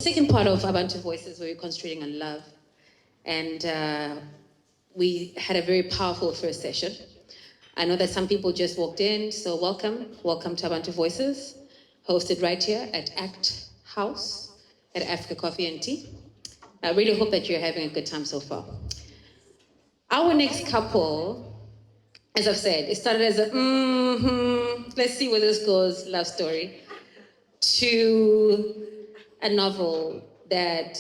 Second part of Abantu Voices, where we're concentrating on love. And we had a very powerful first session. I know that some people just walked in, so welcome. Welcome to Abantu Voices, hosted right here at ACT House at Africa Coffee and Tea. I really hope that you're having a good time so far. Our next couple, as I've said, it started as a let's see where this goes love story, to a novel that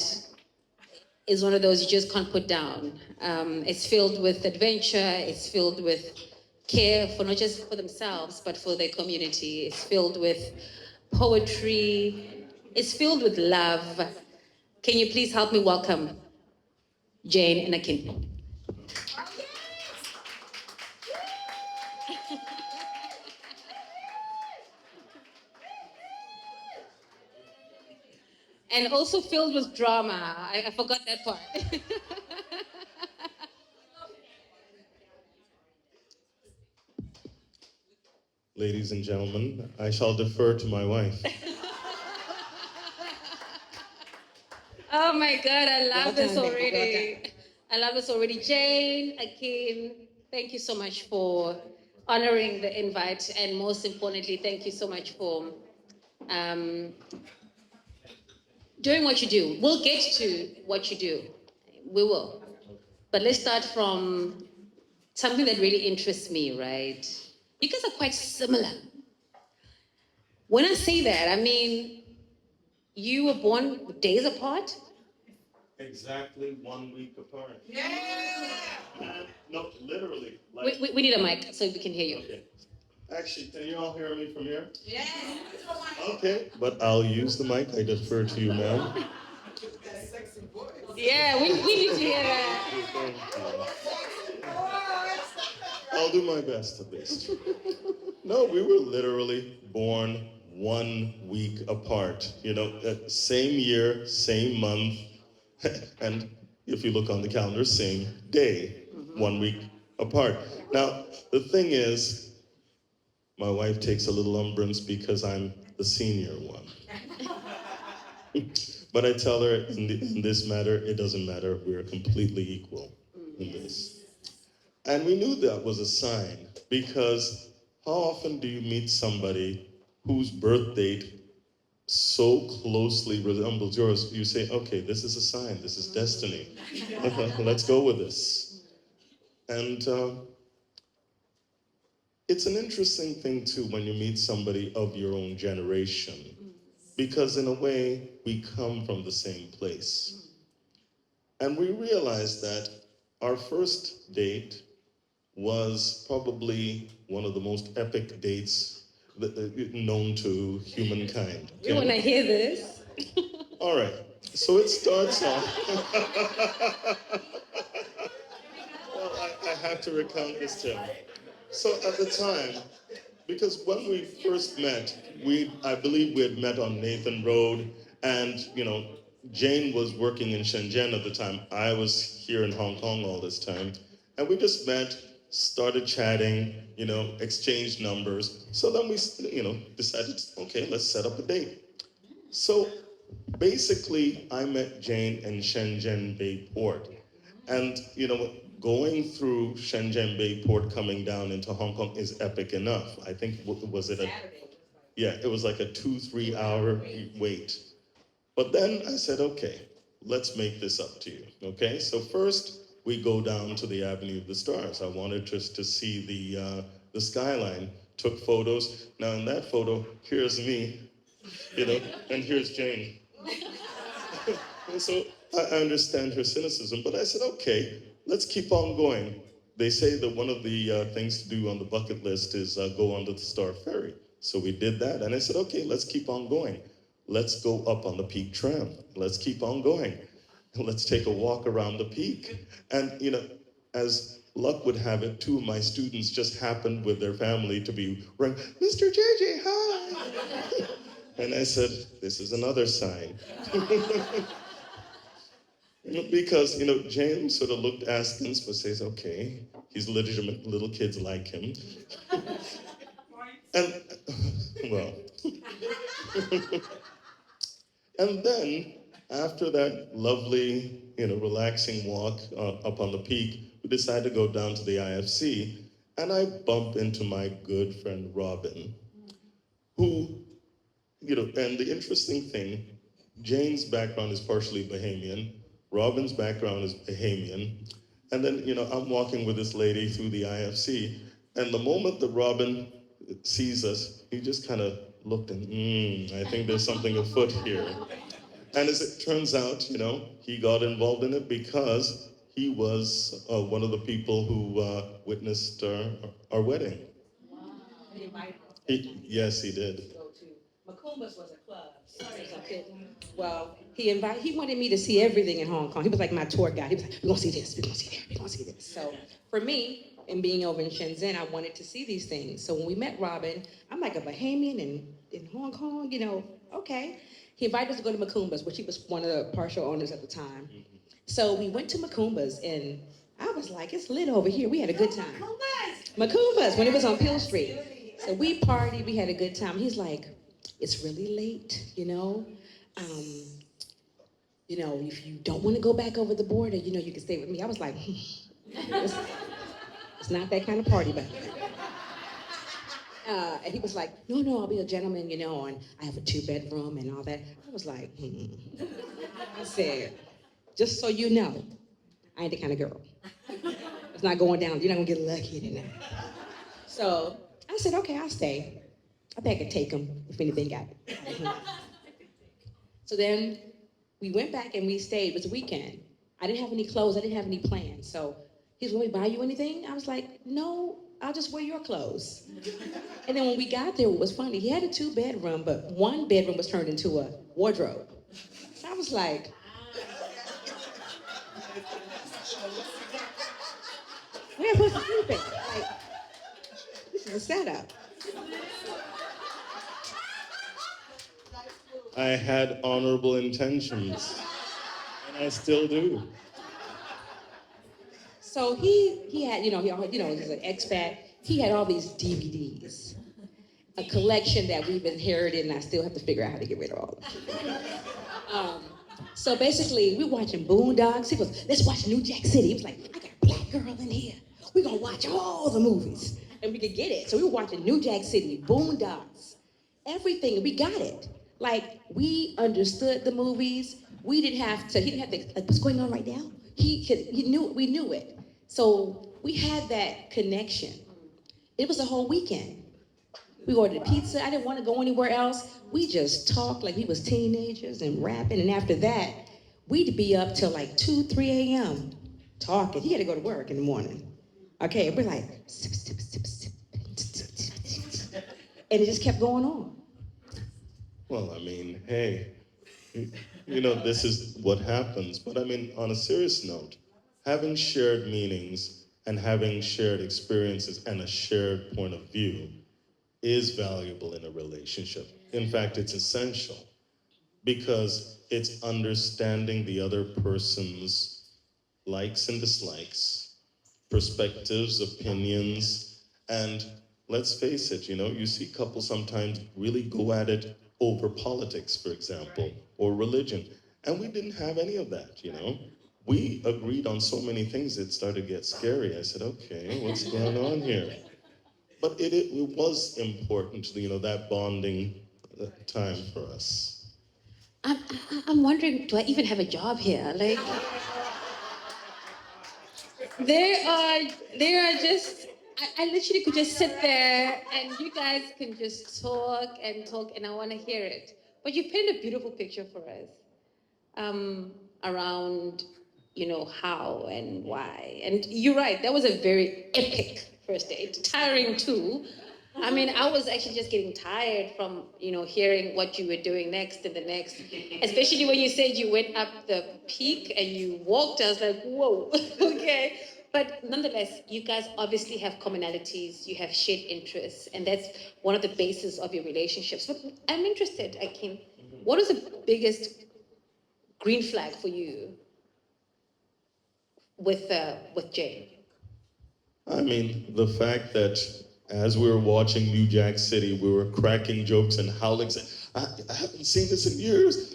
is one of those you just can't put down. It's filled with adventure, it's filled with care for not just for themselves, but for their community. It's filled with poetry, it's filled with love. Can you please help me welcome Jayne and Akin? And also filled with drama. I forgot that part. Ladies and gentlemen, I shall defer to my wife. Oh my God, I love this already. I love this already. Jayne, Akin, thank you so much for honoring the invite. And most importantly, thank you so much for um, doing what you do. We'll get to what you do. We will. But let's start from something that really interests me, right? You guys are quite similar. When I say that, I mean, you were born days apart? Exactly 1 week apart. Yeah! No, literally. We need a mic so we can hear you. Okay. Actually, can you all hear me from here? Yeah. Okay, but I'll use the mic. I defer to you, ma'am. Yeah, we need to hear that. I'll do my best at least. No, we were literally born 1 week apart. You know, same year, same month, and if you look on the calendar, same day, 1 week apart. Now, the thing is, my wife takes a little umbrance because I'm the senior one. But I tell her, in this matter, it doesn't matter. We're completely equal in this. And we knew that was a sign because how often do you meet somebody whose birth date so closely resembles yours? You say, okay, this is a sign, this is destiny. Let's go with this. And it's an interesting thing too when you meet somebody of your own generation, because in a way, we come from the same place. And we realized that our first date was probably one of the most epic dates known to humankind. You want to hear this? All right. So it starts off. Well, I have to recount this tale. So at the time, because when we first met, I believe we had met on Nathan Road, and Jayne was working in Shenzhen at the time. I was here in Hong Kong all this time, and we just met, started chatting, exchanged numbers. So then we, decided, okay, let's set up a date. So basically, I met Jayne in Shenzhen Bay Port, and going through Shenzhen Bay Port coming down into Hong Kong is epic enough. I think was it a yeah, it was like a 2-3 hour wait. But then I said, okay, let's make this up to you. Okay, so first we go down to the Avenue of the Stars. I wanted just to see the skyline. Took photos. Now in that photo, here's me, and here's Jayne. And so I understand her cynicism, but I said, okay, let's keep on going. They say that one of the things to do on the bucket list is go onto the Star Ferry. So we did that, and I said, okay, let's keep on going. Let's go up on the peak tram. Let's keep on going. Let's take a walk around the peak. And, as luck would have it, two of my students just happened with their family to be running, Mr. JJ, hi. And I said, this is another sign. Because, James sort of looked askance, but says, okay, he's legitimate, little kids like him. And, well. And then After that lovely, relaxing walk up on the peak, we decided to go down to the IFC, and I bump into my good friend Robin, who, and the interesting thing, Jayne's background is partially Bahamian, Robin's background is Bahamian, and then, I'm walking with this lady through the IFC, and the moment that Robin sees us, he just kind of looked and, I think there's something afoot here. And as it turns out, he got involved in it because he was one of the people who witnessed our wedding. Yes, he did. Makumba's was a club. Well, he wanted me to see everything in Hong Kong. He was like my tour guide. He was like, we're gonna see this, we're gonna see that, we're gonna see this. So for me, and being over in Shenzhen, I wanted to see these things. So when we met Robin, I'm like a Bahamian in Hong Kong, okay. He invited us to go to Makumba's, which he was one of the partial owners at the time. So we went to Makumba's, and I was like, it's lit over here. We had a good time. Makumba's, when it was on Peel Street. So we partied, we had a good time. He's like, it's really late, if you don't want to go back over the border, you can stay with me. I was like, it's not that kind of party, but. And he was like, no, I'll be a gentleman, and I have a 2-bedroom and all that. I was like, I said, just so you know, I ain't the kind of girl. It's not going down. You're not gonna get lucky tonight. So I said, okay, I'll stay. I think I could take him if anything got it. So then we went back and we stayed. It was a weekend. I didn't have any clothes. I didn't have any plans. So he was going to buy you anything? I was like, no, I'll just wear your clothes. And then when we got there, it was funny. He had a 2-bedroom, but one bedroom was turned into a wardrobe. So I was like, where was the sleeping? Like, this is a setup. I had honorable intentions, and I still do. So he had, he was an expat. He had all these DVDs, a collection that we've inherited, and I still have to figure out how to get rid of all of them. So basically, we're watching Boondocks. He goes, let's watch New Jack City. He was like, I got a black girl in here. We're gonna watch all the movies, and we could get it. So we were watching New Jack City, Boondocks, everything. We got it. Like, we understood the movies. He didn't have to, like, what's going on right now? We knew it. So we had that connection. It was a whole weekend. We ordered pizza. I didn't want to go anywhere else. We just talked like we was teenagers and rapping. And after that, we'd be up till like 2, 3 a.m. talking. He had to go to work in the morning. Okay, we're like, sip, sip, sip, sip. And it just kept going on. Well, hey, this is what happens. But on a serious note, having shared meanings and having shared experiences and a shared point of view is valuable in a relationship. In fact, it's essential because it's understanding the other person's likes and dislikes, perspectives, opinions, and let's face it, you see couples sometimes really go at it over politics, for example, or religion. And we didn't have any of that, We agreed on so many things it started to get scary. I said, okay, what's going on here? But it was important, that bonding time for us. I'm wondering, do I even have a job here? Like, there are just, I literally could just sit there and you guys can just talk, and I want to hear it. But you painted a beautiful picture for us around, how and why. And you're right, that was a very epic first date, tiring too. I was actually just getting tired from, hearing what you were doing next and the next. Especially when you said you went up the peak and you walked, I was like, whoa, okay. But nonetheless, you guys obviously have commonalities, you have shared interests, and that's one of the bases of your relationships. But I'm interested, Akin, what is the biggest green flag for you with Jayne? The fact that as we were watching New Jack City, we were cracking jokes and howling, saying, I haven't seen this in years.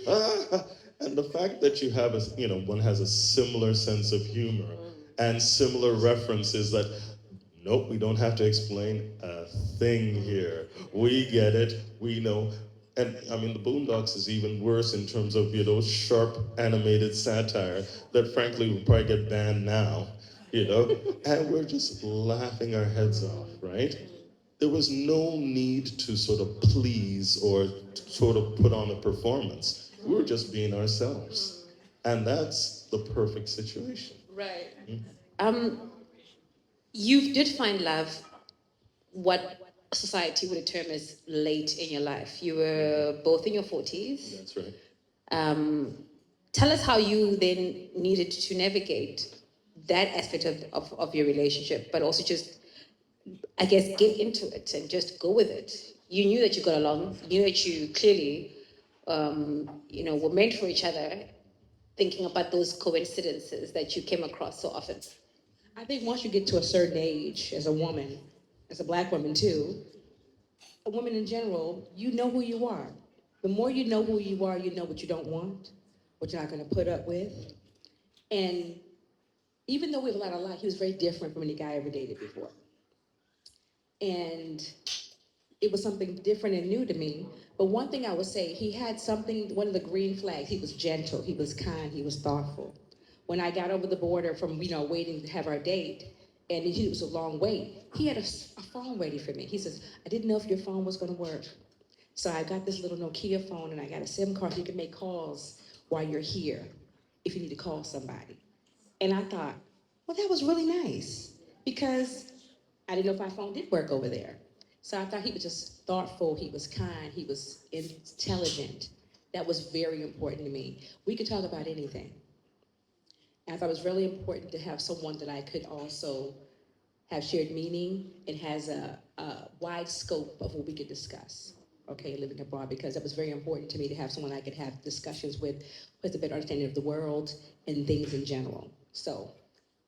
And the fact that you have one has a similar sense of humor and similar references that, nope, we don't have to explain a thing here. We get it, we know. And I mean, the Boondocks is even worse in terms of, sharp animated satire that frankly would probably get banned now, and we're just laughing our heads off, right? There was no need to sort of please or sort of put on a performance. We were just being ourselves. And that's the perfect situation. Right. Um, you did find love, what society would term as late in your life. You were both in your 40s. That's right. Um, tell us how you then needed to navigate that aspect of your relationship, but also just, I guess, get into it and just go with it. You knew that you got along, you knew that you clearly, were meant for each other, thinking about those coincidences that you came across so often. I think once you get to a certain age as a woman, as a black woman too, a woman in general, you know who you are. The more you know who you are, you know what you don't want, what you're not going to put up with. And even though we have a lot alike, he was very different from any guy I ever dated before. And it was something different and new to me. But one thing I would say, he had something, one of the green flags, he was gentle, he was kind, he was thoughtful. When I got over the border from, waiting to have our date, and it was a long wait, he had a phone ready for me. He says, I didn't know if your phone was gonna work. So I got this little Nokia phone and I got a SIM card so you can make calls while you're here if you need to call somebody. And I thought, well, that was really nice because I didn't know if my phone did work over there. So I thought he was just thoughtful, he was kind, he was intelligent. That was very important to me. We could talk about anything. And I thought it was really important to have someone that I could also have shared meaning and has a wide scope of what we could discuss, okay, living abroad, because it was very important to me to have someone I could have discussions with who has a better understanding of the world and things in general. So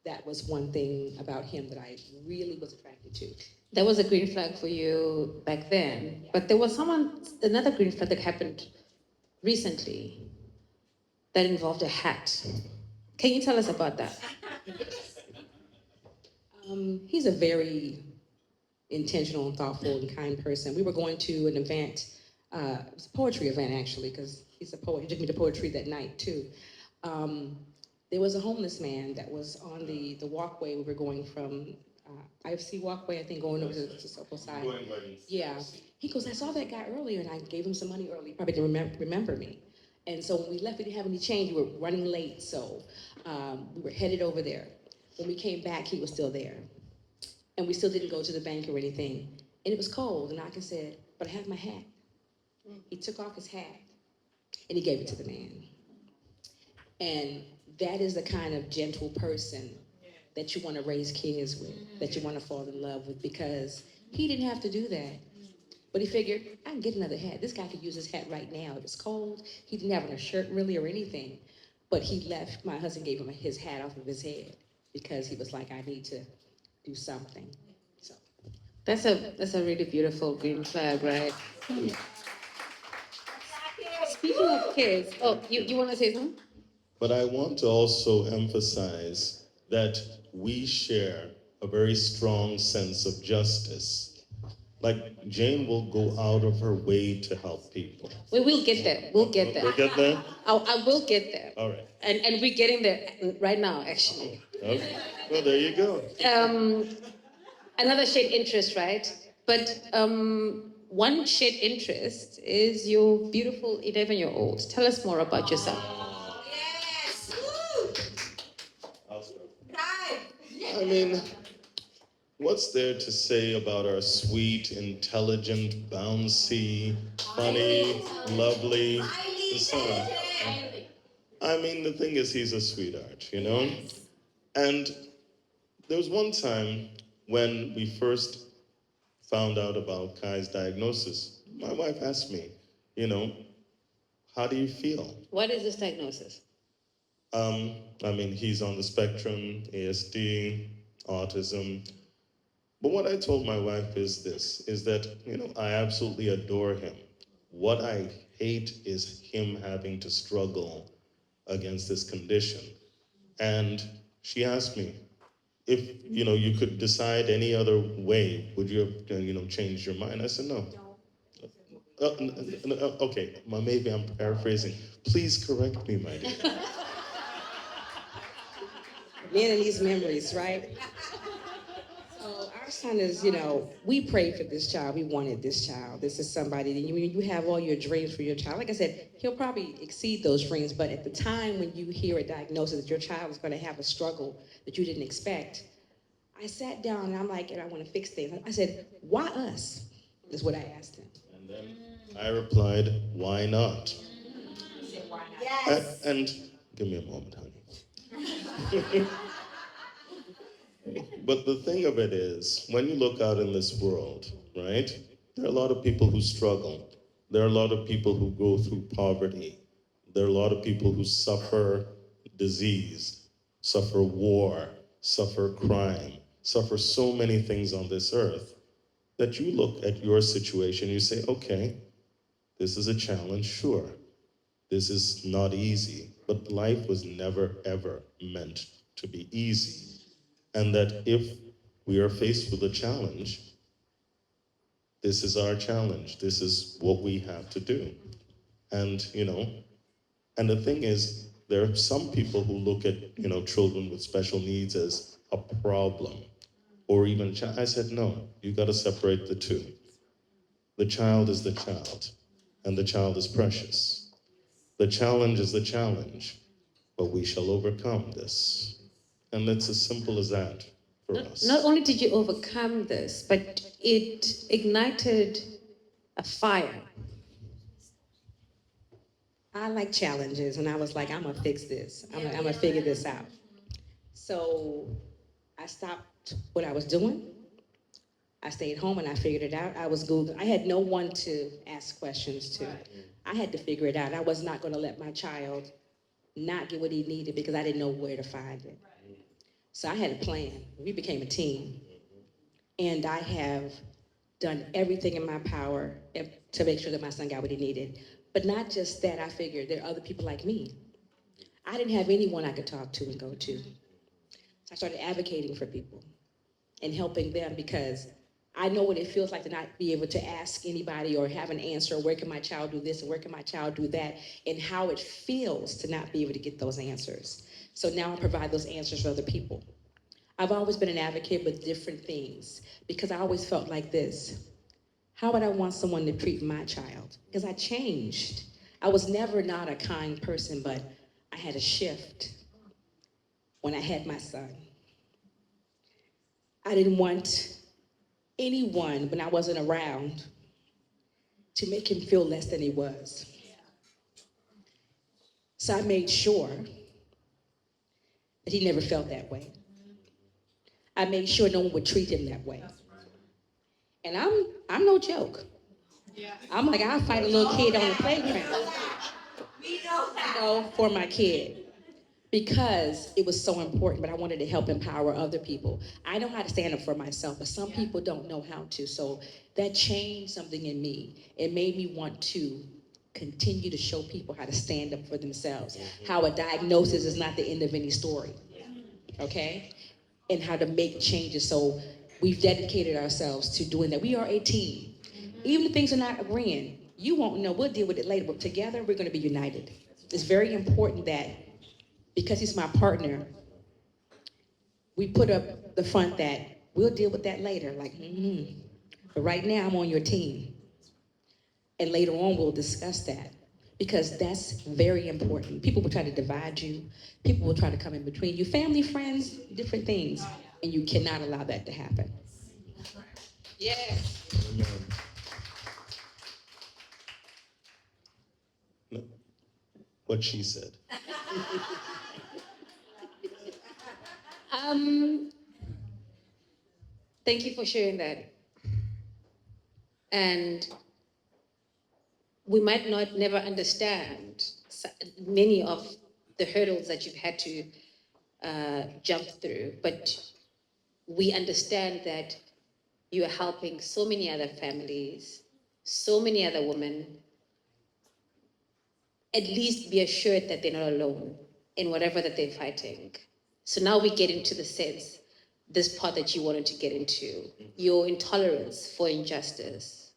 that was one thing about him that I really was attracted to. That was a green flag for you back then, but there was another green flag that happened recently that involved a hat. Can you tell us about that? He's a very intentional and thoughtful and kind person. We were going to an event, it was a poetry event actually, because he's a poet. He took me to poetry that night too. There was a homeless man that was on the walkway. We were going from IFC walkway, I think, going over to Sopo side. Yeah. He goes, I saw that guy earlier and I gave him some money early. He probably didn't remember me. And so when we left, we didn't have any change. We were running late, so we were headed over there. When we came back, he was still there. And we still didn't go to the bank or anything. And it was cold, and Akin said, but I have my hat. He took off his hat, and he gave it to the man. And that is the kind of gentle person that you want to raise kids with, that you want to fall in love with, because he didn't have to do that. But he figured, I can get another hat. This guy could use his hat right now. It was cold. He didn't have on a shirt really or anything. But he left. My husband gave him his hat off of his head because he was like, I need to do something. So That's a really beautiful green flag, right? Speaking of kids, oh, you want to say something? But I want to also emphasize that we share a very strong sense of justice. Like, Jayne will go out of her way to help people. We will get there. We'll get there. We'll get there? I will get there. All right. And we're getting there right now, actually. Okay. Well, there you go. Another shared interest, right? But one shared interest is your beautiful 11-year-old. Tell us more about yourself. Yes! Woo! I'll start. Time! I mean, what's there to say about our sweet, intelligent, bouncy, funny, lovely son? I mean, the thing is, he's a sweetheart, And there was one time when we first found out about Kai's diagnosis. My wife asked me, how do you feel? What is this diagnosis? I mean, he's on the spectrum, ASD, autism. But what I told my wife is this, is that, I absolutely adore him. What I hate is him having to struggle against this condition. And she asked me, if you could decide any other way, would you have changed your mind? I said no. Okay, maybe I'm paraphrasing. Please correct me, my dear. Men and these memories, right? So our son is, we prayed for this child. We wanted this child. This is somebody that you have all your dreams for your child. Like I said, he'll probably exceed those dreams, but at the time when you hear a diagnosis that your child is going to have a struggle that you didn't expect, I sat down and I'm like, and I want to fix things. I said, why us? Is what I asked him. And then I replied, why not? He said, why not? Yes. And give me a moment, honey. But the thing of it is, when you look out in this world, right, there are a lot of people who struggle. There are a lot of people who go through poverty. There are a lot of people who suffer disease, suffer war, suffer crime, suffer so many things on this earth that you look at your situation, you say, okay, this is a challenge, sure. This is not easy, but life was never, ever meant to be easy. And that if we are faced with a challenge, this is our challenge. This is what we have to do. And, and the thing is, there are some people who look at, children with special needs as a problem or even, I said, no, you got to separate the two. The child is the child, and the child is precious. The challenge is the challenge, but we shall overcome this. And it's as simple as that for us. Not only did you overcome this, but it ignited a fire. I like challenges, and I was like, I'm gonna fix this. I'm gonna figure this out. So I stopped what I was doing. I stayed home and I figured it out. I was Googling. I had no one to ask questions to. I had to figure it out. I was not gonna let my child not get what he needed because I didn't know where to find it. So I had a plan. We became a team. And I have done everything in my power to make sure that my son got what he needed. But not just that, I figured there are other people like me. I didn't have anyone I could talk to and go to. So I started advocating for people and helping them because I know what it feels like to not be able to ask anybody or have an answer, where can my child do this and where can my child do that, and how it feels to not be able to get those answers. So now I provide those answers for other people. I've always been an advocate with different things because I always felt like this. How would I want someone to treat my child? Because I changed. I was never not a kind person, but I had a shift when I had my son. I didn't want anyone, when I wasn't around, to make him feel less than he was. So I made sure that he never felt that way. I made sure no one would treat him that way. And I'm no joke. I'm like, I'll fight a little kid on the playground, We know that. for my kid. Because it was so important, but I wanted to help empower other people. I know how to stand up for myself, but some people don't know how to. So that changed something in me. It made me want to continue to show people how to stand up for themselves, how a diagnosis is not the end of any story, okay? And how to make changes. So we've dedicated ourselves to doing that. We are a team. Even if things are not agreeing, you won't know. We'll deal with it later, but together we're going to be united. It's very important that because he's my partner, we put up the front that we'll deal with that later. Like, But right now I'm on your team. And later on we'll discuss that because that's very important. People will try to divide you. People will try to come in between you. Family, friends, different things. And you cannot allow that to happen. Yes. No, what she said. Thank you for sharing that. And we might not never understand many of the hurdles that you've had to jump through, but we understand that you are helping so many other families, so many other women, at least be assured that they're not alone in whatever that they're fighting. So now we get into the sense, this part that you wanted to get into, your intolerance for injustice.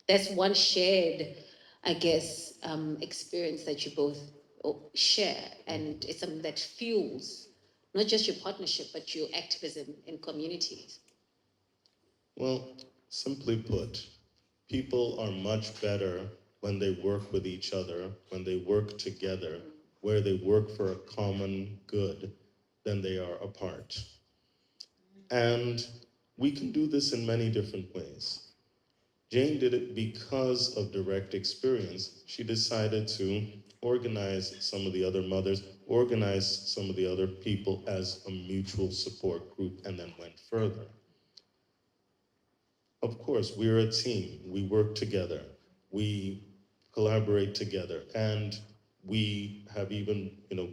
That's one shared, I guess, experience that you both share, and it's something that fuels not just your partnership, but your activism in communities. Well, simply put, people are much better when they work with each other, when they work together, where they work for a common good, than they are apart. And we can do this in many different ways. Jayne did it because of direct experience. She decided to organize some of the other mothers, organize some of the other people as a mutual support group, and then went further. Of course, we're a team. We work together. We collaborate together. And we have even,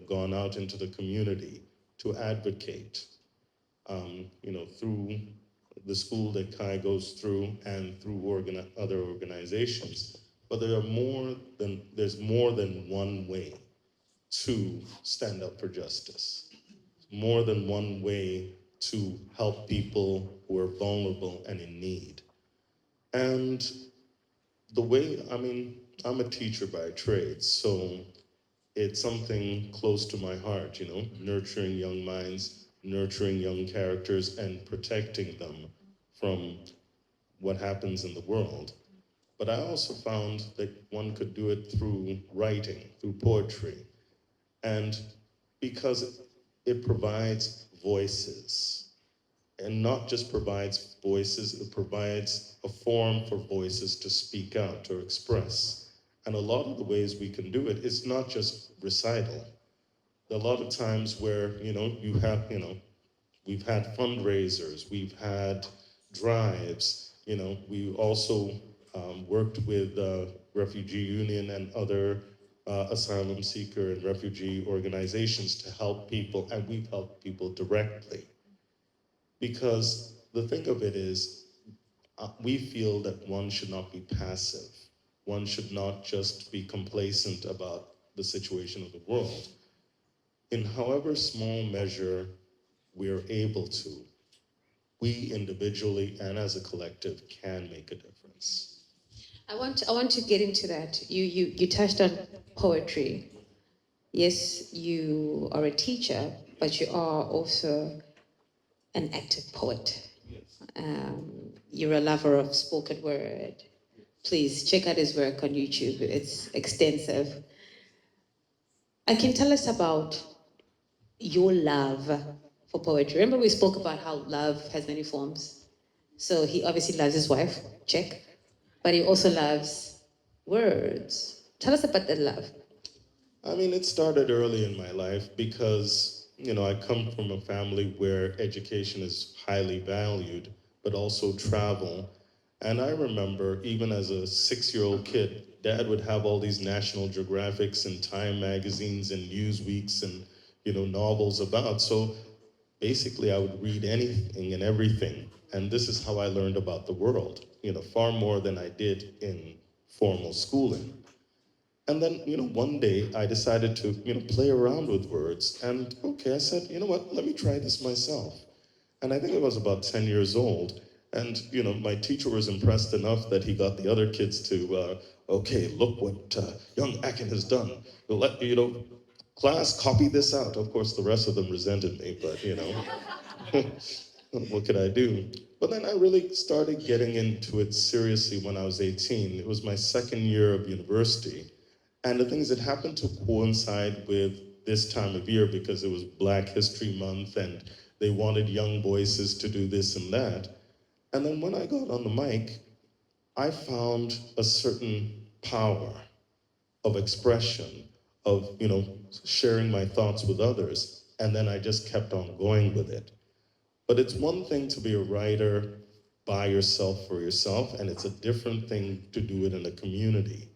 gone out into the community to advocate, through the school that Kai goes through and through other organizations. But there's more than one way to stand up for justice, more than one way to help people who are vulnerable and in need. And the way, I'm a teacher by trade, so it's something close to my heart, nurturing young minds, nurturing young characters, and protecting them from what happens in the world. But I also found that one could do it through writing, through poetry, and because it provides voices, and not just provides voices, it provides a forum for voices to speak out, to express. And a lot of the ways we can do it is not just recital. There are a lot of times where, we've had fundraisers, we've had drives, we also worked with Refugee Union and other asylum seeker and refugee organizations to help people, and we've helped people directly. Because the thing of it is, we feel that one should not be passive. One should not just be complacent about the situation of the world. In however small measure we're able to, we individually and as a collective can make a difference. I want to get into that. You touched on poetry. Yes, you are a teacher, but you are also an active poet. You're a lover of spoken word. Please check out his work on YouTube. It's extensive. I can tell us about your love for poetry. Remember we spoke about how love has many forms. So he obviously loves his wife, check. But he also loves words. Tell us about that love. It started early in my life because, I come from a family where education is highly valued, but also travel. And I remember even as a 6-year-old kid, Dad would have all these National Geographics and Time magazines and Newsweeks and, novels about. So basically I would read anything and everything. And this is how I learned about the world, far more than I did in formal schooling. And then, one day I decided to, play around with words. And okay, I said, you know what, let me try this myself. And I think I was about 10 years old. And, my teacher was impressed enough that he got the other kids to, okay, look what young Akin has done. Let, class, copy this out. Of course, the rest of them resented me, but, what could I do? But then I really started getting into it seriously when I was 18. It was my second year of university. And the things that happened to coincide with this time of year because it was Black History Month and they wanted young voices to do this and that. And then when I got on the mic, I found a certain power of expression, of, sharing my thoughts with others. And then I just kept on going with it. But it's one thing to be a writer by yourself for yourself, and it's a different thing to do it in a community.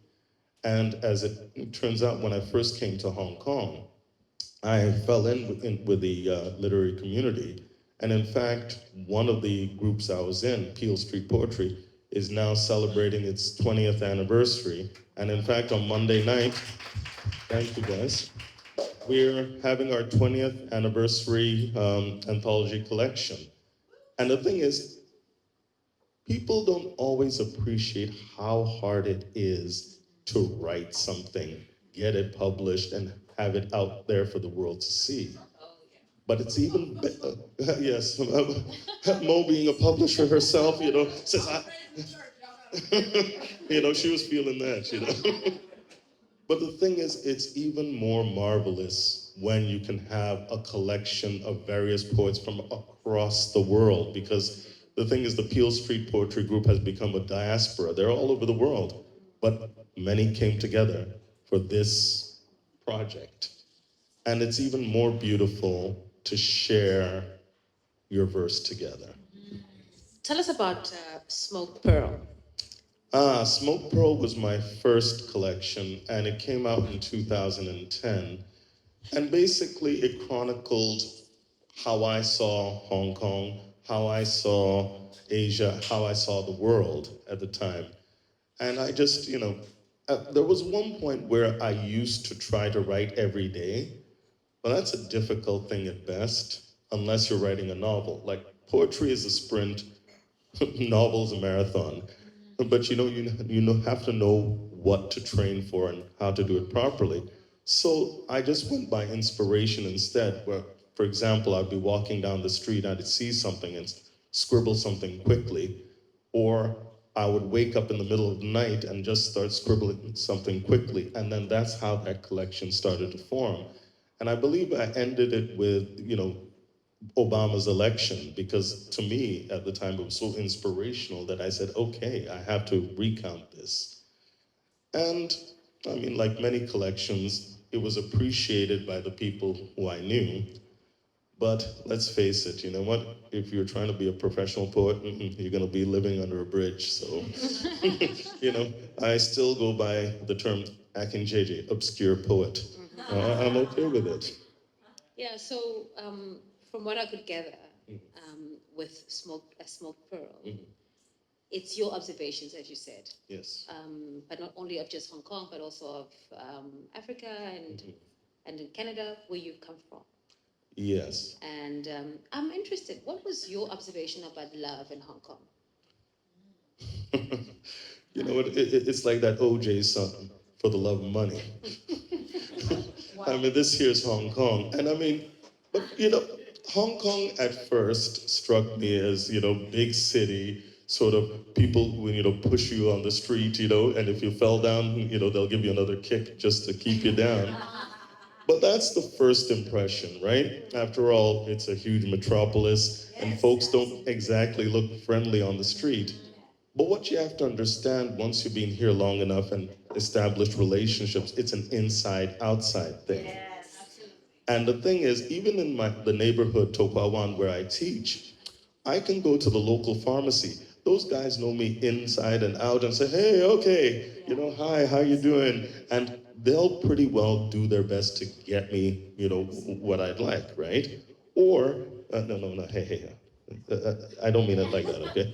And as it turns out, when I first came to Hong Kong, I fell in with the literary community. And in fact, one of the groups I was in, Peel Street Poetry, is now celebrating its 20th anniversary. And in fact, on Monday night, thank you guys, we're having our 20th anniversary anthology collection. And the thing is, people don't always appreciate how hard it is to write something, get it published, and have it out there for the world to see. But it's even better. Yes, Mo being a publisher herself, says, she was feeling that, But the thing is, it's even more marvelous when you can have a collection of various poets from across the world, because the thing is, the Peel Street Poetry Group has become a diaspora. They're all over the world, but many came together for this project. And it's even more beautiful to share your verse together. Tell us about Smoke Pearl. Smoke Pearl was my first collection, and it came out in 2010. And basically, it chronicled how I saw Hong Kong, how I saw Asia, how I saw the world at the time. And I just, there was one point where I used to try to write every day, but that's a difficult thing at best, unless you're writing a novel. Like, poetry is a sprint, novel's a marathon. But you have to know what to train for and how to do it properly. So I just went by inspiration instead, where, for example, I'd be walking down the street, I'd see something and scribble something quickly, or I would wake up in the middle of the night and just start scribbling something quickly. And then that's how that collection started to form. And I believe I ended it with, Obama's election, because to me at the time it was so inspirational that I said, okay, I have to recount this. And I mean, like many collections, it was appreciated by the people who I knew. But let's face it, you know what? If you're trying to be a professional poet, you're going to be living under a bridge. So, I still go by the term Akin JJ, obscure poet. I'm okay with it. Yeah, so from what I could gather with Smoke Pearl, it's your observations, as you said. Yes. But not only of just Hong Kong, but also of Africa and in Canada, where you come from. Yes. And I'm interested, what was your observation about love in Hong Kong? It's like that OJ song, For the Love of Money. Wow. I mean, this here's Hong Kong. And I mean, but Hong Kong at first struck me as, big city, sort of people who, push you on the street, and if you fell down, they'll give you another kick just to keep you down. But that's the first impression, right? After all, it's a huge metropolis, and folks don't exactly look friendly on the street. But what you have to understand, once you've been here long enough and established relationships, it's an inside-outside thing. And the thing is, even in the neighborhood, Tokwawan, where I teach, I can go to the local pharmacy. Those guys know me inside and out and say, hey, okay, hi, how you doing? And they'll pretty well do their best to get me, what I'd like, right? Or, no, hey, I don't mean it like that, okay?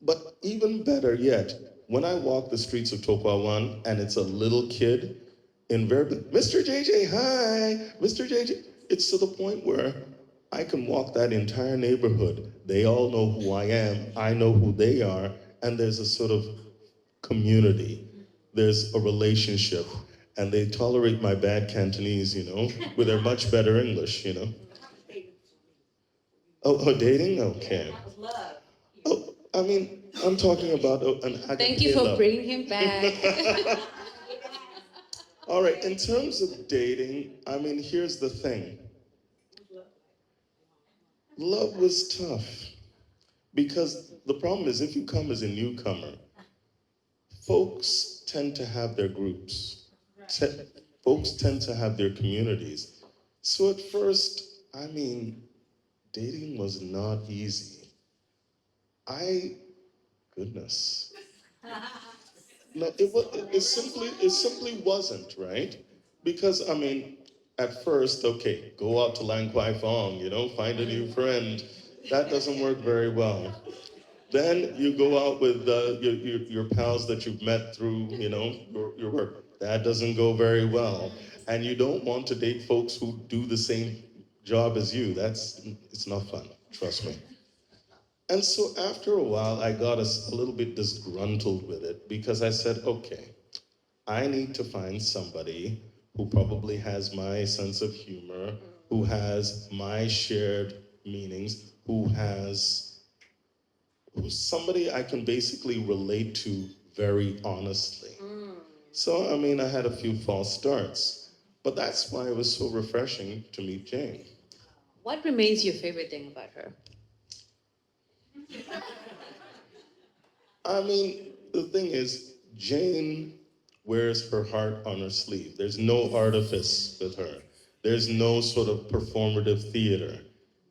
But even better yet, when I walk the streets of Tokwawan and it's a little kid, invariably, Mr. JJ, hi, Mr. JJ. It's to the point where I can walk that entire neighborhood. They all know who I am, I know who they are, and there's a sort of community. There's a relationship, and they tolerate my bad Cantonese, with their much better English, Oh, dating? Okay. Oh, I mean, I'm talking about an agape Thank you for love. bringing him back. All right, in terms of dating, I mean, here's the thing. Love was tough because the problem is if you come as a newcomer, folks tend to have their groups. Folks tend to have their communities. So at first, I mean, dating was not easy. Goodness. No, it simply wasn't, right? Because I mean, at first, okay, go out to Lang Kwai Fong, find a new friend. That doesn't work very well. Then you go out with your pals that you've met through, your work. That doesn't go very well. And you don't want to date folks who do the same job as you. It's not fun, trust me. And so after a while, I got a little bit disgruntled with it because I said, okay, I need to find somebody who probably has my sense of humor, who has my shared meanings, who's somebody I can basically relate to very honestly. So, I mean, I had a few false starts, but that's why it was so refreshing to meet Jayne. What remains your favorite thing about her? I mean, the thing is, Jayne wears her heart on her sleeve. There's no artifice with her. There's no sort of performative theater.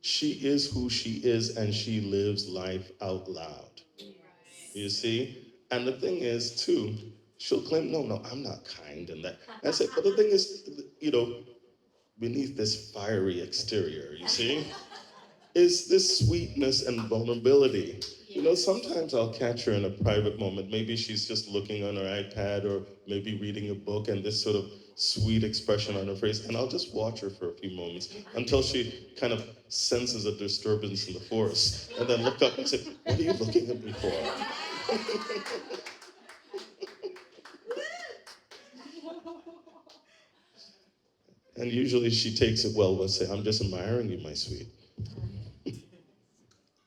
She is who she is, and she lives life out loud. You see? And the thing is, too, she'll claim, no, I'm not kind and that. I say, but the thing is, beneath this fiery exterior, you see, is this sweetness and vulnerability. Sometimes I'll catch her in a private moment. Maybe she's just looking on her iPad or maybe reading a book and this sort of sweet expression on her face. And I'll just watch her for a few moments until she kind of senses a disturbance in the forest and then look up and say, what are you looking at me for? And usually she takes it well and say, I'm just admiring you, my sweet.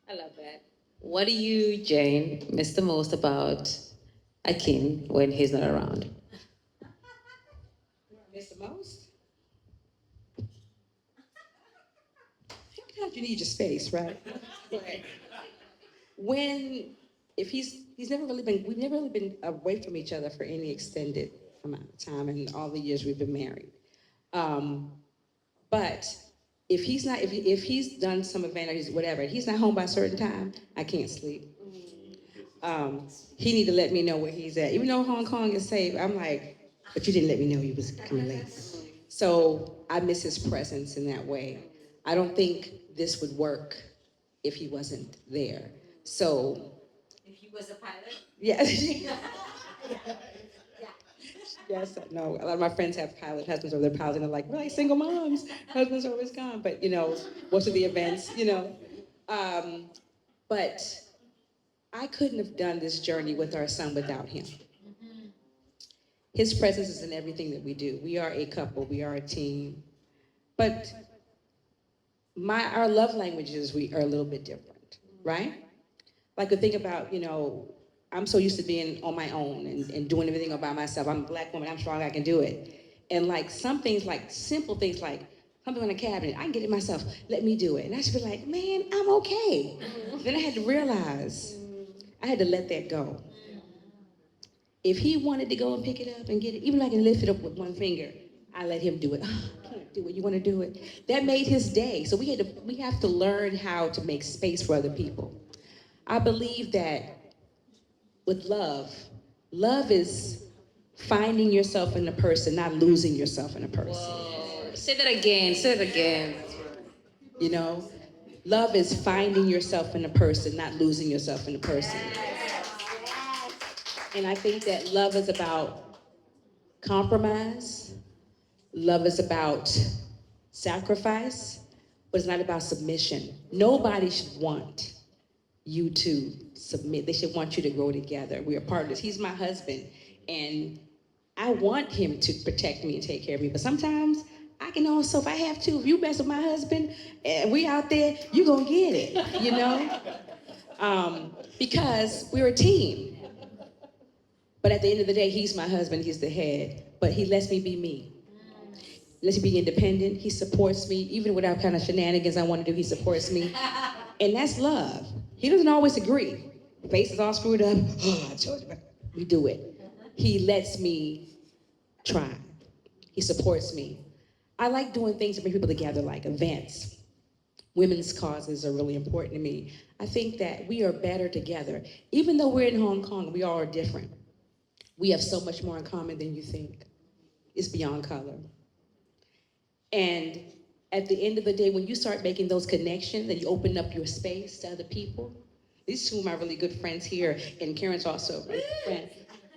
I love that. What do you, Jayne, miss the most about Akin when he's not around? Miss the most? Sometimes you need your space, right? Right. When, if he's never really been, we've never really been away from each other for any extended amount of time in all the years we've been married. But if he's not, if he's done some event or he's whatever, he's not home by a certain time, I can't sleep. He need to let me know where he's at. Even though Hong Kong is safe, I'm like, but you didn't let me know you was coming late. So I miss his presence in that way. I don't think this would work if he wasn't there. So If he was a pilot? yes. Yes, no. A lot of my friends have pilot husbands or they're pilots, and they're like, we're like single moms. Husbands are always gone, but most of the events, But I couldn't have done this journey with our son without him. His presence is in everything that we do. We are a couple. We are a team. But our love languages we are a little bit different, right? Like the thing about, I'm so used to being on my own and doing everything all by myself. I'm a black woman, I'm strong, I can do it. And like some things, like simple things like something on a cabinet, I can get it myself, let me do it. And I should be like, man, I'm okay. Then I had to realize I had to let that go. If he wanted to go and pick it up and get it, even if I can lift it up with one finger, I let him do it. Oh, I can't do it. You want to do it? That made his day. So we have to learn how to make space for other people. I believe that with love is finding yourself in a person, not losing yourself in a person. Whoa. Say that again. Say it again. You know, love is finding yourself in a person, not losing yourself in a person. And I think that love is about compromise. Love is about sacrifice, but it's not about submission. Nobody should want you to submit. They should want you to grow together. We are partners. He's my husband, and I want him to protect me and take care of me. But sometimes I can also, if I have to, if you mess with my husband and we out there, you gonna get it, because we're a team. But at the end of the day, he's my husband, he's the head, but he lets me be me. Lets me be independent. He supports me, even without kind of shenanigans I want to do, he supports me. And that's love. He doesn't always agree. Face is all screwed up. Oh, I told you, but we do it. He lets me try. He supports me. I like doing things to bring people together, like events. Women's causes are really important to me. I think that we are better together. Even though we're in Hong Kong, we all are different. We have so much more in common than you think. It's beyond color. And at the end of the day, when you start making those connections and you open up your space to other people, these two of my really good friends here, and Karen's also a really good friend.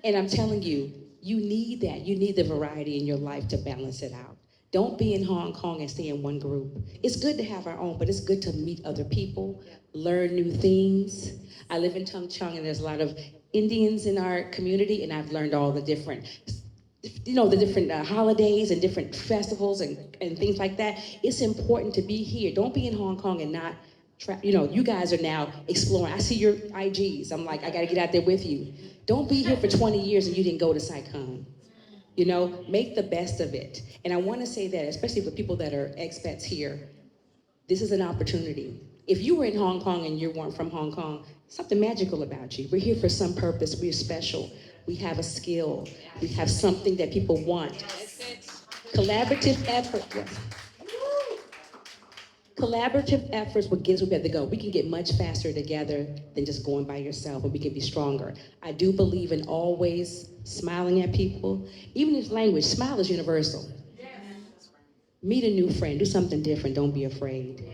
And I'm telling you, you need that. You need the variety in your life to balance it out. Don't be in Hong Kong and stay in one group. It's good to have our own, but it's good to meet other people, learn new things. I live in Tung Chung, and there's a lot of Indians in our community, and I've learned all the different the different holidays and different festivals and things like that. It's important to be here. Don't be in Hong Kong and not you guys are now exploring. I see your IGs. I'm like, I got to get out there with you. Don't be here for 20 years and you didn't go to Saigon. Make the best of it. And I want to say that, especially for people that are expats here, this is an opportunity. If you were in Hong Kong and you weren't from Hong Kong, something magical about you. We're here for some purpose. We're special. We have a skill. We have something that people want. Collaborative effort. Yes. Collaborative efforts will get us where we have to go. We can get much faster together than just going by yourself, and we can be stronger. I do believe in always smiling at people. Even if language, smile is universal. Meet a new friend, do something different, don't be afraid.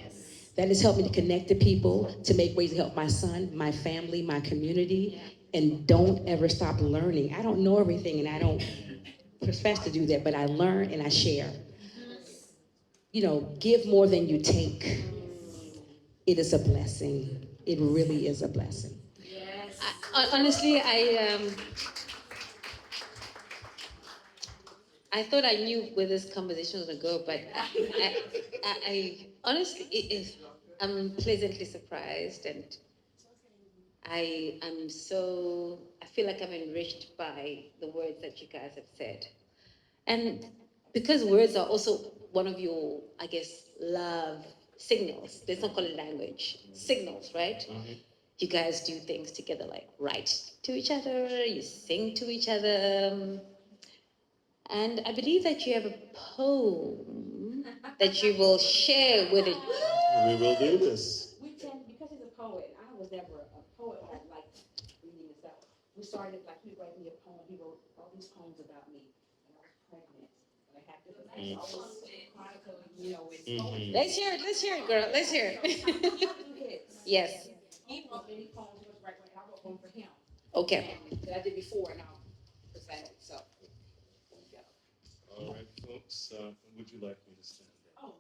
That has helped me to connect to people, to make ways to help my son, my family, my community, and don't ever stop learning. I don't know everything, and I don't profess to do that, but I learn and I share. Give more than you take. It is a blessing. It really is a blessing. Honestly, I thought I knew where this conversation was going to go, but I honestly, I'm pleasantly surprised, and I feel like I'm enriched by the words that you guys have said. And because words are also one of your, I guess, love signals, let's not call it language, signals, right? Mm-hmm. You guys do things together, like write to each other, you sing to each other. And I believe that you have a poem that you will share with it. We will do this. Because he's a poet, I was never a poet, but I like reading and stuff. We started, like, he wrote me a poem. He wrote all these poems about me when I was pregnant. And I had different chronicles, Mm-hmm. Let's hear it, girl. Let's hear it. Yes. He wrote many poems. He was right when I wrote one for him. Okay. That I did before, and I'll present it. So, there you go. All right, folks. Would you like me to stand up? Oh.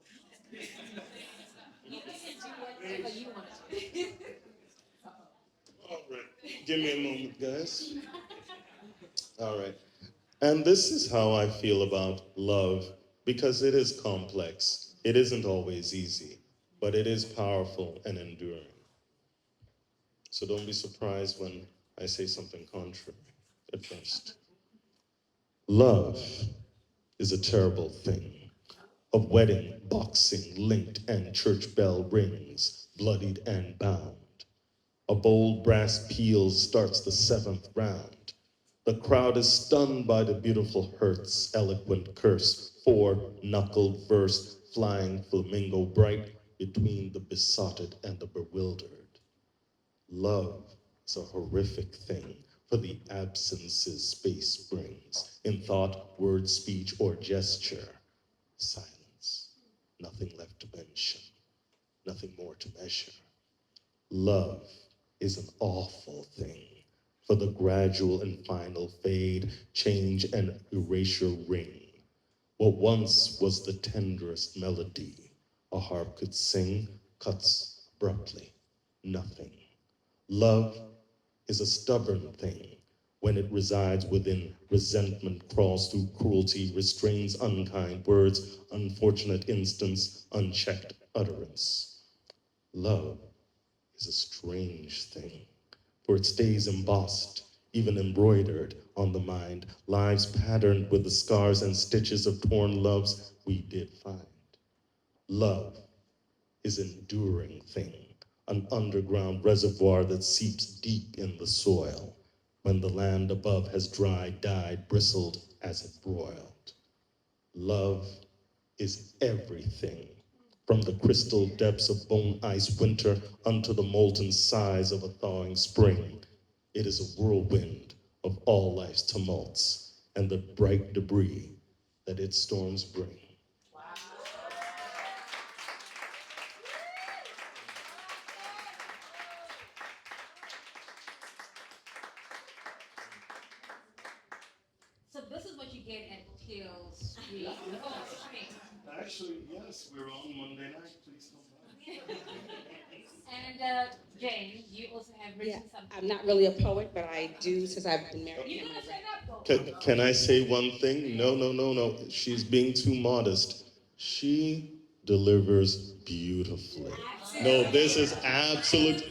All right. Give me a moment, guys. All right. And this is how I feel about love, because it is complex. It isn't always easy, but it is powerful and enduring. So don't be surprised when I say something contrary at first. Love is a terrible thing. Of wedding, boxing, linked, and church bell rings, bloodied and bound. A bold brass peal starts the seventh round. The crowd is stunned by the beautiful hurt's eloquent curse, four-knuckled verse, flying flamingo bright between the besotted and the bewildered. Love is a horrific thing, for the absences space brings, in thought, word, speech, or gesture. Silence, nothing left to mention, nothing more to measure. Love is an awful thing, for the gradual and final fade, change, and erasure ring. What once was the tenderest melody a harp could sing cuts abruptly, nothing. Love is a stubborn thing. When it resides within resentment, crawls through cruelty, restrains unkind words, unfortunate instance, unchecked utterance. Love is a strange thing, for it stays embossed, even embroidered on the mind, lives patterned with the scars and stitches of torn loves we did find. Love is an enduring thing, an underground reservoir that seeps deep in the soil when the land above has dried, died, bristled as it broiled. Love is everything, from the crystal depths of bone ice winter unto the molten sighs of a thawing spring. It is a whirlwind of all life's tumults and the bright debris that its storms bring. until Street. Actually, yes, we're on Monday night. Please come by. And Jayne, you also have written something. I'm not really a poet, but I do, since I've been married. You can stand up, though. Can I say one thing? No. She's being too modest. She delivers beautifully. No, this is absolute.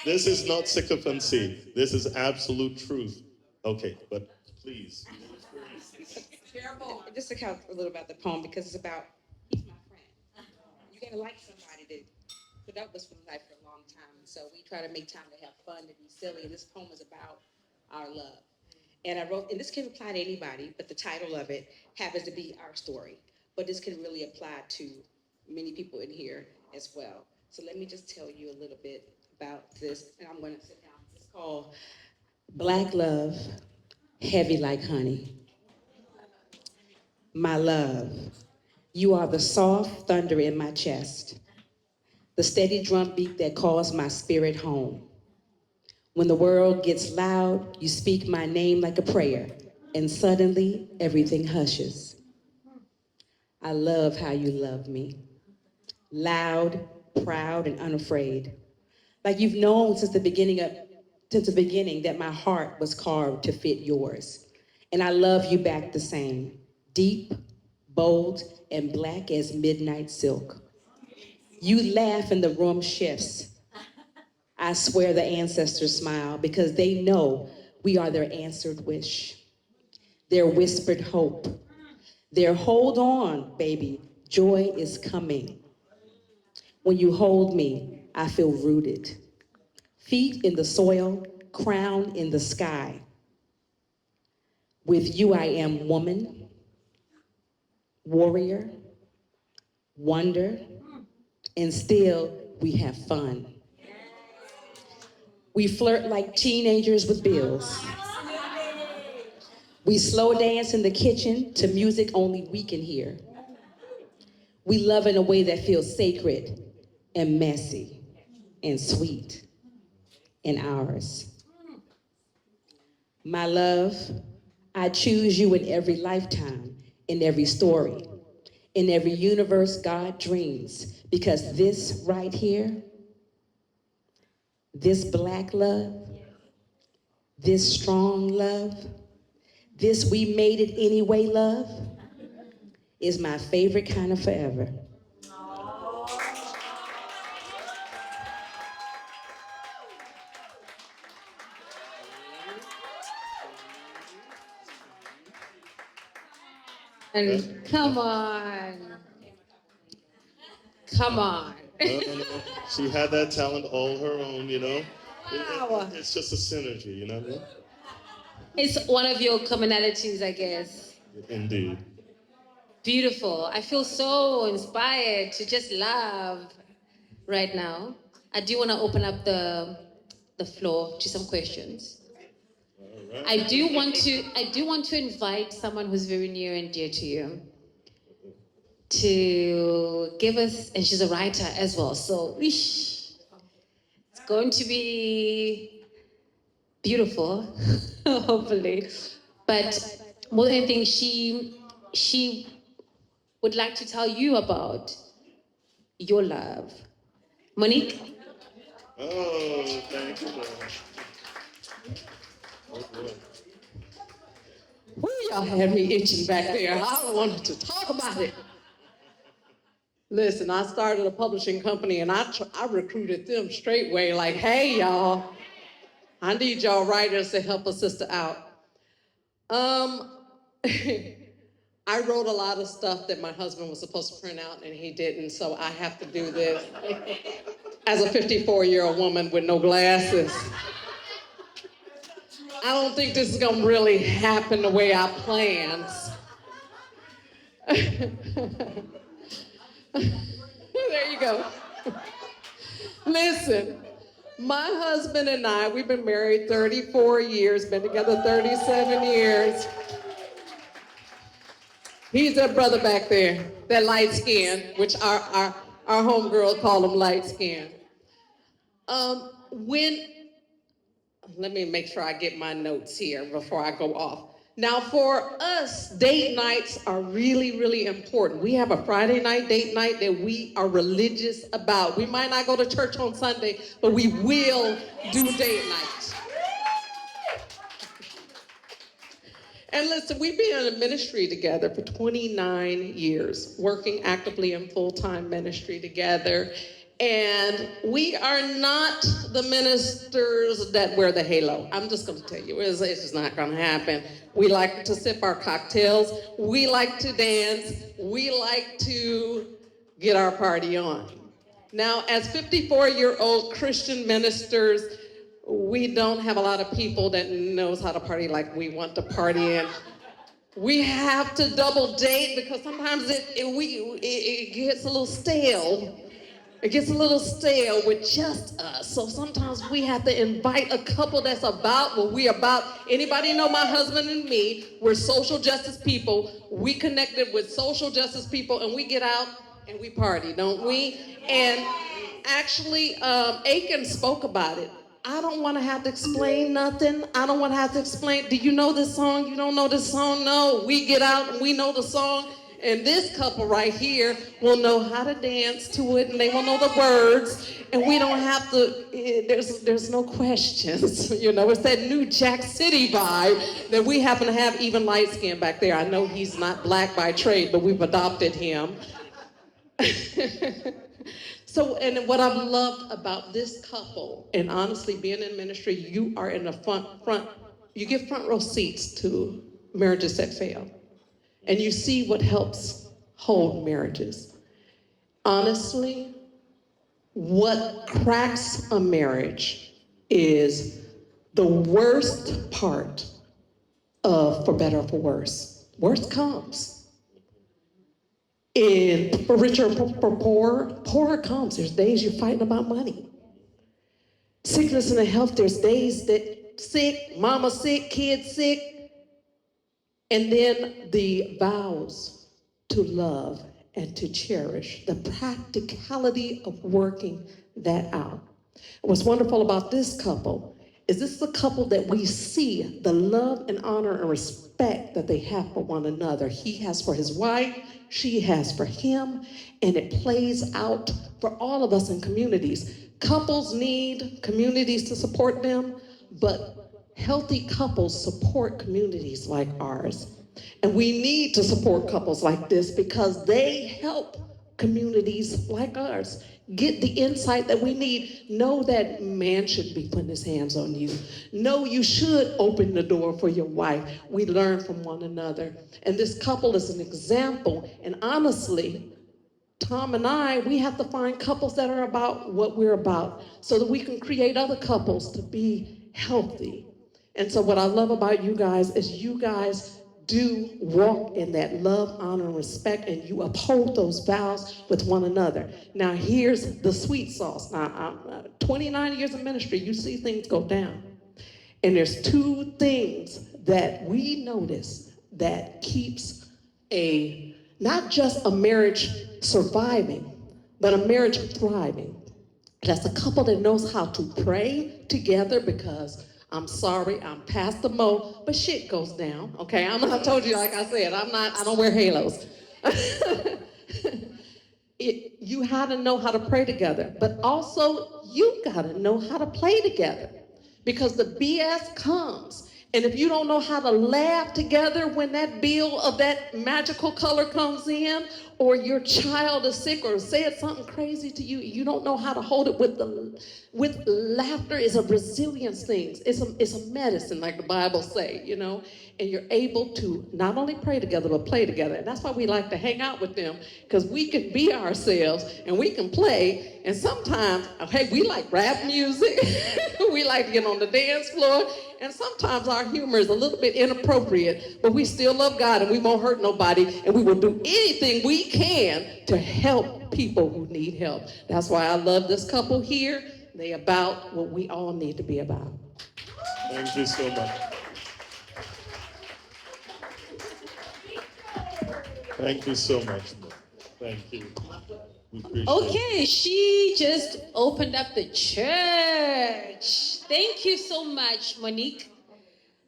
This is not sycophancy. This is absolute truth. Okay, but please. Just to count a little about the poem, because it's about, he's my friend. You gotta like somebody to put up with some life for a long time. So we try to make time to have fun, to be silly. And this poem is about our love. And I wrote, and this can apply to anybody, but the title of it happens to be Our Story. But this can really apply to many people in here as well. So let me just tell you a little bit about this, and I'm gonna sit down. It's called Black Love, Heavy Like Honey. My love, you are the soft thunder in my chest, the steady drumbeat that calls my spirit home. When the world gets loud, you speak my name like a prayer, and suddenly everything hushes. I love how you love me. Loud, proud, and unafraid. Like you've known since the beginning that my heart was carved to fit yours. And I love you back the same. Deep, bold, and black as midnight silk. You laugh and the room shifts. I swear the ancestors smile because they know we are their answered wish, their whispered hope, their hold on, baby, joy is coming. When you hold me, I feel rooted. Feet in the soil, crown in the sky. With you I am woman, warrior, wonder, and still we have fun. We flirt like teenagers with bills. We slow dance in the kitchen to music only we can hear. We love in a way that feels sacred and messy and sweet and ours. My love, I choose you in every lifetime, in every story, in every universe God dreams, because this right here, this black love, this strong love, this we made it anyway love, is my favorite kind of forever. And come on. Come on. No. She had that talent all her own, you know. Wow. It's just a synergy, you know. It's one of your commonalities, I guess. Indeed. Beautiful. I feel so inspired to just love right now. I do want to open up the floor to some questions. All right. I do want to invite someone who's very near and dear to you to give us, and she's a writer as well, so it's going to be beautiful, hopefully. But more than anything, she would like to tell you about your love. Monique? Oh, thank you, Lord. Oh, boy. Woo, y'all had me itching back there. I wanted to talk about it. Listen, I started a publishing company and I recruited them straightway like, hey, y'all, I need y'all writers to help a sister out. I wrote a lot of stuff that my husband was supposed to print out and he didn't, so I have to do this as a 54-year-old woman with no glasses. I don't think this is gonna really happen the way I planned. There you go. Listen, my husband and I, we've been married 34 years, been together 37 years. He's that brother back there, that light skin, which our homegirls call him light skin. Let me make sure I get my notes here before I go off. Now, for us, date nights are really, really important. We have a Friday night date night that we are religious about. We might not go to church on Sunday, but we will do date nights. And listen, we've been in a ministry together for 29 years, working actively in full-time ministry together. And we are not the ministers that wear the halo. I'm just going to tell you, it's just not going to happen. We like to sip our cocktails. We like to dance. We like to get our party on. Now, as 54-year-old Christian ministers, we don't have a lot of people that knows how to party like we want to party, and we have to double date because sometimes it gets a little stale. It gets a little stale with just us. So sometimes we have to invite a couple that's about what we about. Anybody know my husband and me? We're social justice people. We connected with social justice people, and we get out and we party, don't we? And actually, Akin spoke about it. I don't want to have to explain nothing. I don't want to have to explain, do you know this song? You don't know this song? No, we get out and we know the song. And this couple right here will know how to dance to it, and they will know the words, and we don't have to, there's no questions. You know, it's that new Jack City vibe that we happen to have, even light skin back there. I know he's not black by trade, but we've adopted him. So, and what I've loved about this couple, and honestly, being in ministry, you are in the front, you get front row seats to marriages that fail. And you see what helps hold marriages. Honestly, what cracks a marriage is the worst part of for better or for worse. Worst comes. And for richer or for poorer comes. There's days you're fighting about money. Sickness and health, there's days that sick, mama sick, kids sick. And then the vows to love and to cherish, the practicality of working that out. What's wonderful about this couple is this is a couple that we see the love and honor and respect that they have for one another. He has for his wife, she has for him, and it plays out for all of us in communities. Couples need communities to support them, but healthy couples support communities like ours. And we need to support couples like this because they help communities like ours get the insight that we need. Know that man shouldn't be putting his hands on you. Know you should open the door for your wife. We learn from one another. And this couple is an example. And honestly, Tom and I, we have to find couples that are about what we're about so that we can create other couples to be healthy. And so what I love about you guys is you guys do walk in that love, honor, and respect, and you uphold those vows with one another. Now, here's the sweet sauce. Now, I'm 29 years of ministry, you see things go down. And there's two things that we notice that keeps not just a marriage surviving, but a marriage thriving. That's a couple that knows how to pray together because I'm sorry, I'm past the mo, but shit goes down, okay? I told you, like I said, I don't wear halos. You have to know how to pray together, but also you gotta know how to play together because the BS comes. And if you don't know how to laugh together when that bill of that magical color comes in, or your child is sick or said something crazy to you, you don't know how to hold it with laughter is a resilience thing. It's a medicine, like the Bible say, you know, and you're able to not only pray together, but play together. And that's why we like to hang out with them, because we can be ourselves and we can play. And sometimes, hey, we like rap music. We like to get on the dance floor. And sometimes our humor is a little bit inappropriate, but we still love God and we won't hurt nobody, and we will do anything we can to help people who need help. That's why I love this couple here. They about what we all need to be about. Thank you so much. Thank you so much. Thank you. We appreciate Okay, she just opened up the church. Thank you so much, Monique.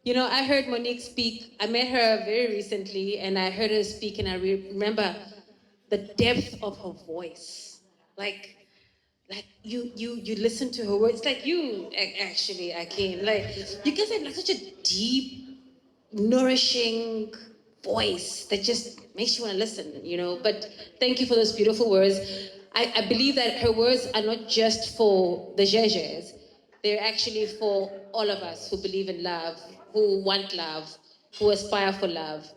You know, I heard Monique speak. I met her very recently, and I heard her speak, and I remember the depth of her voice. Like you listen to her words, like you actually, Akin. Like you guys have like such a deep, nourishing voice that just makes you want to listen, you know. But thank you for those beautiful words. I believe that her words are not just for the Jejes, they're actually for all of us who believe in love, who want love, who aspire for love.